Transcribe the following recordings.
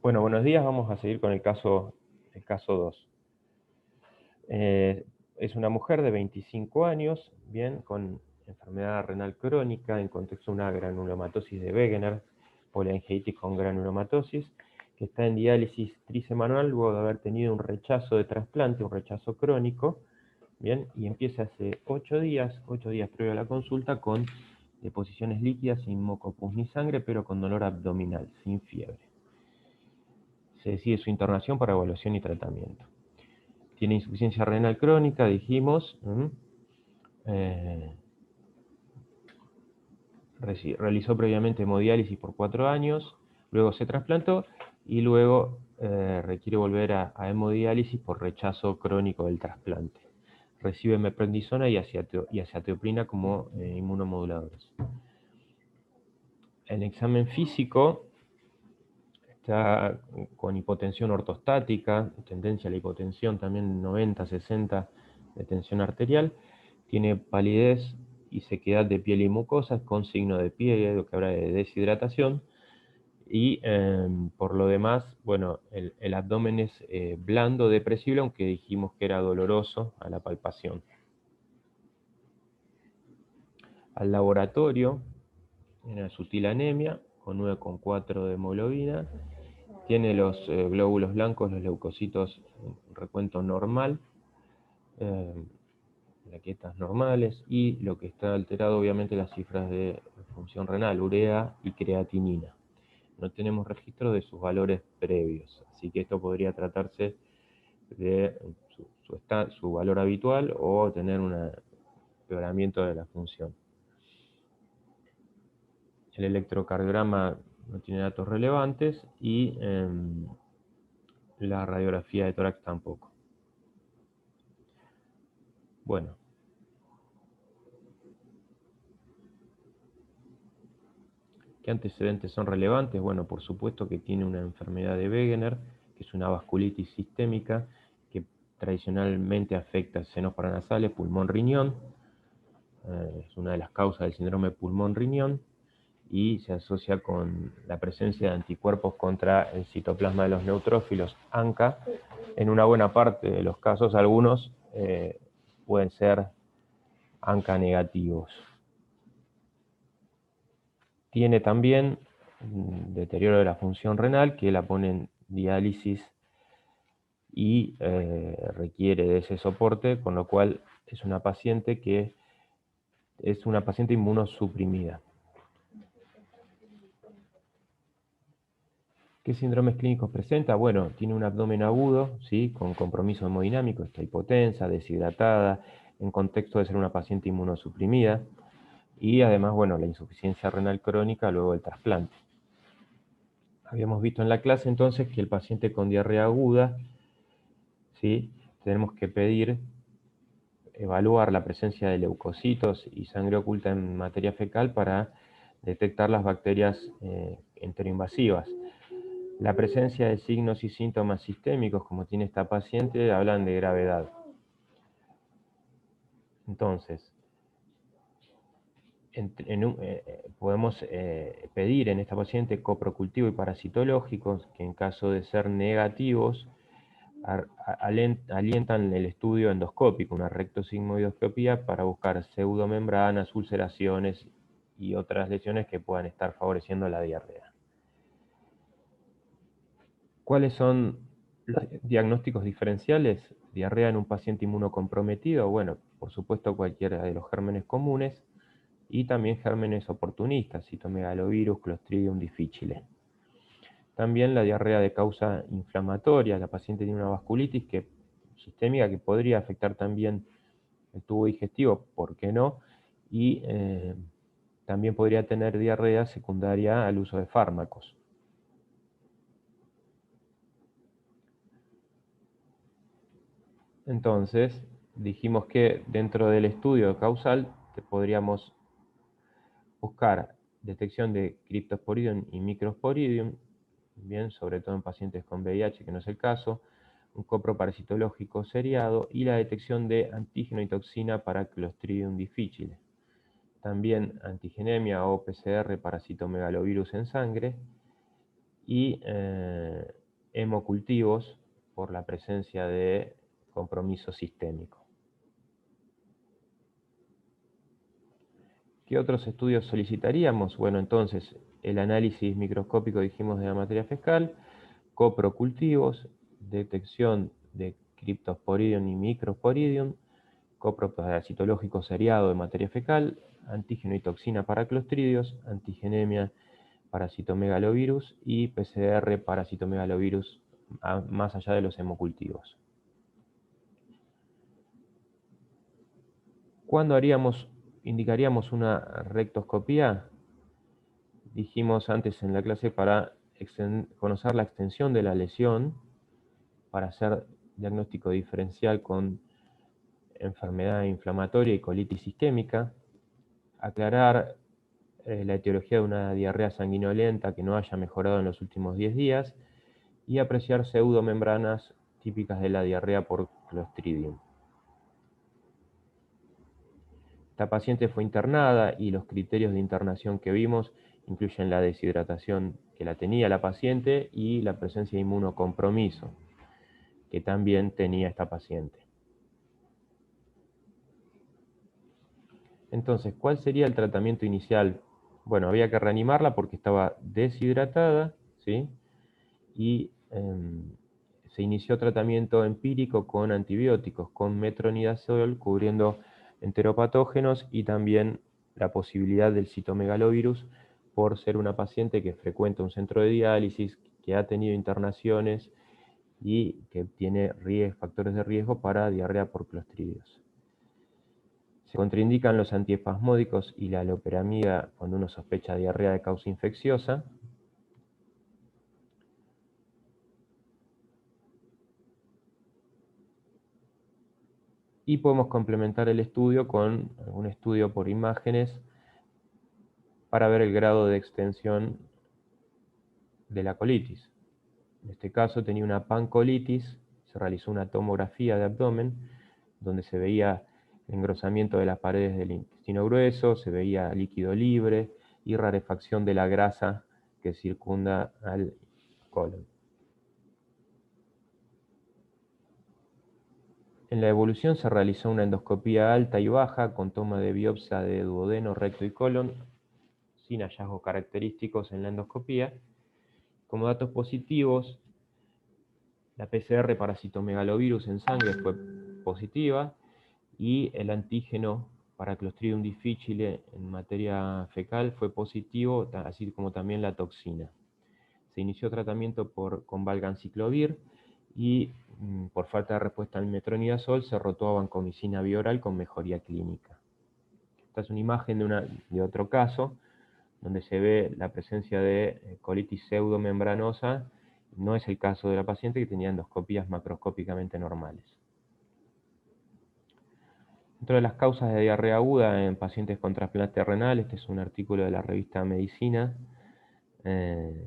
Bueno, buenos días. Vamos a seguir con el caso 2. Es una mujer de 25 años, bien, con enfermedad renal crónica en contexto de una granulomatosis de Wegener, poliangiitis con granulomatosis, que está en diálisis trisemanal luego de haber tenido un rechazo de trasplante, un rechazo crónico, bien, y empieza hace 8 días previo a la consulta, con deposiciones líquidas sin moco, pus ni sangre, pero con dolor abdominal, sin fiebre. Se decide su internación para evaluación y tratamiento. Tiene insuficiencia renal crónica, dijimos. Realizó previamente hemodiálisis por 4 años, luego se trasplantó y luego requiere volver a hemodiálisis por rechazo crónico del trasplante. Recibe meprednisona y azathioprina como inmunomoduladores. El examen físico está con hipotensión ortostática, tendencia a la hipotensión también 90-60 de tensión arterial, tiene palidez y sequedad de piel y mucosas con signo de pie, lo que habla de deshidratación, y por lo demás, bueno, el abdomen es blando, depresible, aunque dijimos que era doloroso a la palpación. Al laboratorio, una sutil anemia con 9,4 de hemoglobina. Tiene los glóbulos blancos, los leucocitos, recuento normal, plaquetas normales, y lo que está alterado obviamente las cifras de función renal, urea y creatinina. No tenemos registro de sus valores previos, así que esto podría tratarse de su valor habitual o tener un empeoramiento de la función. El electrocardiograma no tiene datos relevantes y la radiografía de tórax tampoco. Bueno. ¿Qué antecedentes son relevantes? Bueno, por supuesto que tiene una enfermedad de Wegener, que es una vasculitis sistémica que tradicionalmente afecta senos paranasales, pulmón, riñón. Es una de las causas del síndrome pulmón-riñón y se asocia con la presencia de anticuerpos contra el citoplasma de los neutrófilos, ANCA. En una buena parte de los casos, algunos pueden ser ANCA negativos. Tiene también deterioro de la función renal, que la pone en diálisis y requiere de ese soporte, con lo cual es una paciente inmunosuprimida. ¿Qué síndromes clínicos presenta? Bueno, tiene un abdomen agudo, ¿sí?, con compromiso hemodinámico, está hipotensa, deshidratada, en contexto de ser una paciente inmunosuprimida, y además, bueno, la insuficiencia renal crónica luego del trasplante. Habíamos visto en la clase entonces que el paciente con diarrea aguda, ¿sí?, tenemos que evaluar la presencia de leucocitos y sangre oculta en materia fecal para detectar las bacterias enteroinvasivas. La presencia de signos y síntomas sistémicos, como tiene esta paciente, hablan de gravedad. Entonces, podemos pedir en esta paciente coprocultivo y parasitológicos, que en caso de ser negativos, alientan el estudio endoscópico, una rectosigmoidoscopía, para buscar pseudomembranas, ulceraciones y otras lesiones que puedan estar favoreciendo la diarrea. ¿Cuáles son los diagnósticos diferenciales? Diarrea en un paciente inmunocomprometido. Bueno, por supuesto cualquiera de los gérmenes comunes y también gérmenes oportunistas, citomegalovirus, Clostridium difficile. También la diarrea de causa inflamatoria. La paciente tiene una vasculitis sistémica que podría afectar también el tubo digestivo, ¿por qué no? Y también podría tener diarrea secundaria al uso de fármacos. Entonces, dijimos que dentro del estudio causal podríamos buscar detección de Cryptosporidium y Microsporidium, bien, sobre todo en pacientes con VIH, que no es el caso, un coproparasitológico seriado y la detección de antígeno y toxina para Clostridium difficile. También antigenemia o PCR para citomegalovirus en sangre y hemocultivos por la presencia de compromiso sistémico. ¿Qué otros estudios solicitaríamos? Bueno, entonces, el análisis microscópico, dijimos, de la materia fecal, coprocultivos, detección de Cryptosporidium y Microsporidium, coproparasitológico seriado de materia fecal, antígeno y toxina para clostridios, antigenemia para citomegalovirus y PCR para citomegalovirus más allá de los hemocultivos. ¿Cuándo indicaríamos una rectoscopía? Dijimos antes en la clase para conocer la extensión de la lesión, para hacer diagnóstico diferencial con enfermedad inflamatoria y colitis sistémica, aclarar la etiología de una diarrea sanguinolenta que no haya mejorado en los últimos 10 días y apreciar pseudomembranas típicas de la diarrea por Clostridium. Esta paciente fue internada y los criterios de internación que vimos incluyen la deshidratación que la tenía la paciente y la presencia de inmunocompromiso que también tenía esta paciente. Entonces, ¿cuál sería el tratamiento inicial? Bueno, había que reanimarla porque estaba deshidratada, ¿sí? Y se inició tratamiento empírico con antibióticos, con metronidazol, cubriendo enteropatógenos y también la posibilidad del citomegalovirus por ser una paciente que frecuenta un centro de diálisis, que ha tenido internaciones y que tiene factores de riesgo para diarrea por clostridios. Se contraindican los antiespasmódicos y la loperamida cuando uno sospecha diarrea de causa infecciosa. Y podemos complementar el estudio con un estudio por imágenes para ver el grado de extensión de la colitis. En este caso tenía una pancolitis, se realizó una tomografía de abdomen donde se veía el engrosamiento de las paredes del intestino grueso, se veía líquido libre y rarefacción de la grasa que circunda al colon. En la evolución se realizó una endoscopía alta y baja con toma de biopsia de duodeno, recto y colon, sin hallazgos característicos en la endoscopía. Como datos positivos, la PCR para citomegalovirus en sangre fue positiva y el antígeno para Clostridium difficile en materia fecal fue positivo, así como también la toxina. Se inició tratamiento con valganciclovir y por falta de respuesta al metronidazol se rotó a vancomicina bioral con mejoría clínica. Esta es una imagen de otro caso donde se ve la presencia de colitis pseudomembranosa. No es el caso de la paciente, que tenía endoscopías macroscópicamente normales. Dentro de las causas de diarrea aguda en pacientes con trasplante renal, este es un artículo de la revista Medicina, que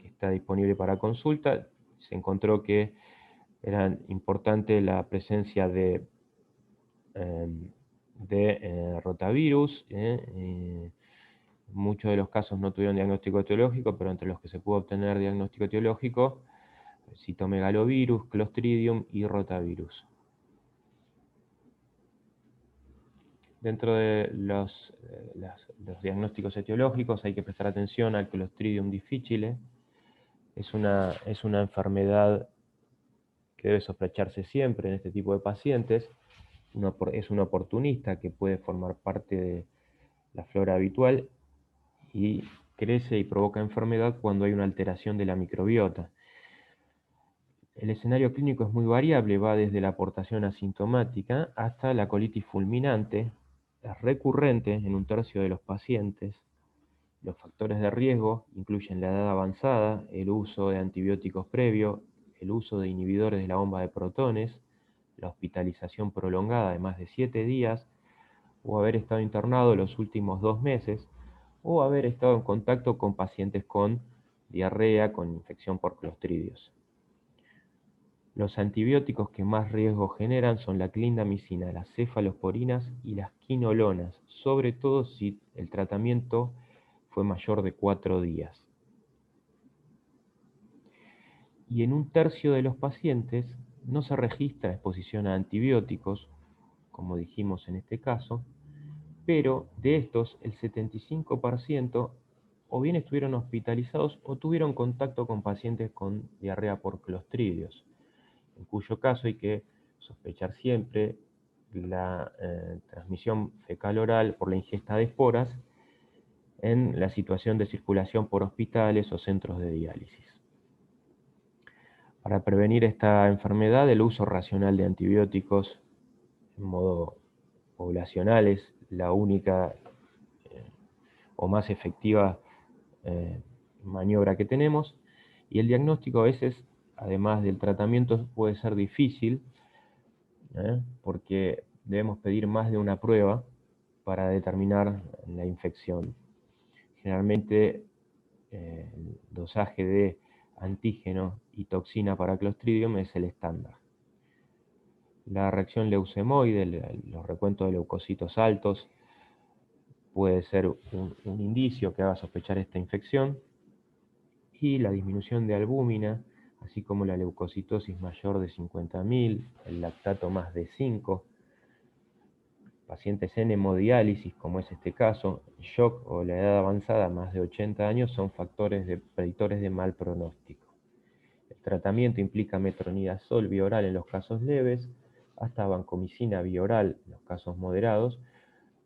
está disponible para consulta. Se encontró que era importante la presencia de rotavirus. Muchos de los casos no tuvieron diagnóstico etiológico, pero entre los que se pudo obtener diagnóstico etiológico, citomegalovirus, clostridium y rotavirus. Dentro de los diagnósticos etiológicos hay que prestar atención al Clostridium difficile. Es una enfermedad que debe sospecharse siempre en este tipo de pacientes. Es un oportunista que puede formar parte de la flora habitual y crece y provoca enfermedad cuando hay una alteración de la microbiota. El escenario clínico es muy variable, va desde la aportación asintomática hasta la colitis fulminante. Es recurrente en un tercio de los pacientes. Los factores de riesgo incluyen la edad avanzada, el uso de antibióticos previo, el uso de inhibidores de la bomba de protones, la hospitalización prolongada de más de 7 días, o haber estado internado los últimos 2 meses, o haber estado en contacto con pacientes con diarrea, con infección por clostridios. Los antibióticos que más riesgo generan son la clindamicina, las cefalosporinas y las quinolonas, sobre todo si el tratamiento fue mayor de 4 días. y en un tercio de los pacientes no se registra exposición a antibióticos, como dijimos en este caso, pero de estos el 75% o bien estuvieron hospitalizados o tuvieron contacto con pacientes con diarrea por clostridios, en cuyo caso hay que sospechar siempre la transmisión fecal-oral por la ingesta de esporas en la situación de circulación por hospitales o centros de diálisis. Para prevenir esta enfermedad, el uso racional de antibióticos en modo poblacional es la única o más efectiva maniobra que tenemos, y el diagnóstico a veces, además del tratamiento, puede ser difícil, porque debemos pedir más de una prueba para determinar la infección. Generalmente el dosaje de antígeno y toxina para Clostridium es el estándar. La reacción leucemoide, los recuentos de leucocitos altos, puede ser un indicio que haga sospechar esta infección, y la disminución de albúmina, así como la leucocitosis mayor de 50.000, el lactato más de 5, pacientes en hemodiálisis, como es este caso, shock o la edad avanzada más de 80 años, son factores predictores de mal pronóstico. El tratamiento implica metronidazol bioral en los casos leves, hasta vancomicina bioral en los casos moderados,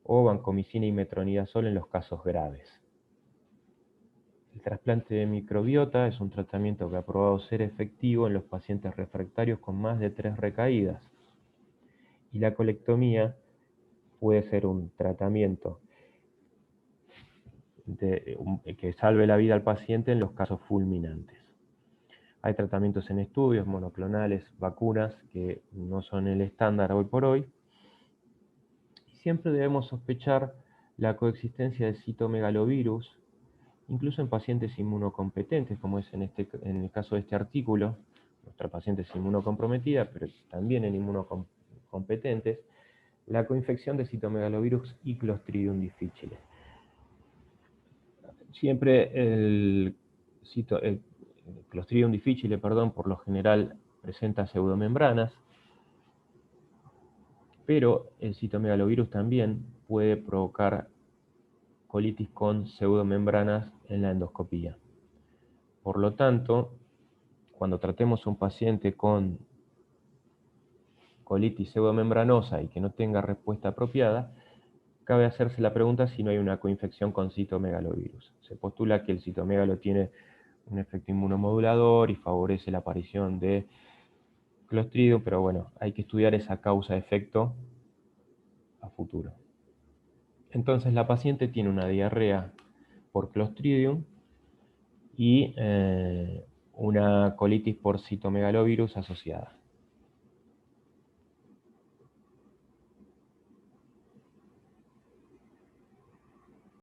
o vancomicina y metronidazol en los casos graves. El trasplante de microbiota es un tratamiento que ha probado ser efectivo en los pacientes refractarios con más de 3 recaídas. Y la colectomía puede ser un tratamiento que salve la vida al paciente en los casos fulminantes. Hay tratamientos en estudios, monoclonales, vacunas, que no son el estándar hoy por hoy. Y siempre debemos sospechar la coexistencia de citomegalovirus, incluso en pacientes inmunocompetentes, como es en el caso de este artículo. Nuestra paciente es inmunocomprometida, pero también en inmunocompetentes, la coinfección de citomegalovirus y Clostridium difficile. Siempre el Clostridium difficile, por lo general presenta pseudomembranas, pero el citomegalovirus también puede provocar colitis con pseudomembranas en la endoscopía. Por lo tanto, cuando tratemos a un paciente con colitis pseudomembranosa y que no tenga respuesta apropiada, cabe hacerse la pregunta si no hay una coinfección con citomegalovirus. Se postula que el citomegalo tiene un efecto inmunomodulador y favorece la aparición de Clostridium, pero bueno, hay que estudiar esa causa-efecto a futuro. Entonces la paciente tiene una diarrea por Clostridium y una colitis por citomegalovirus asociada.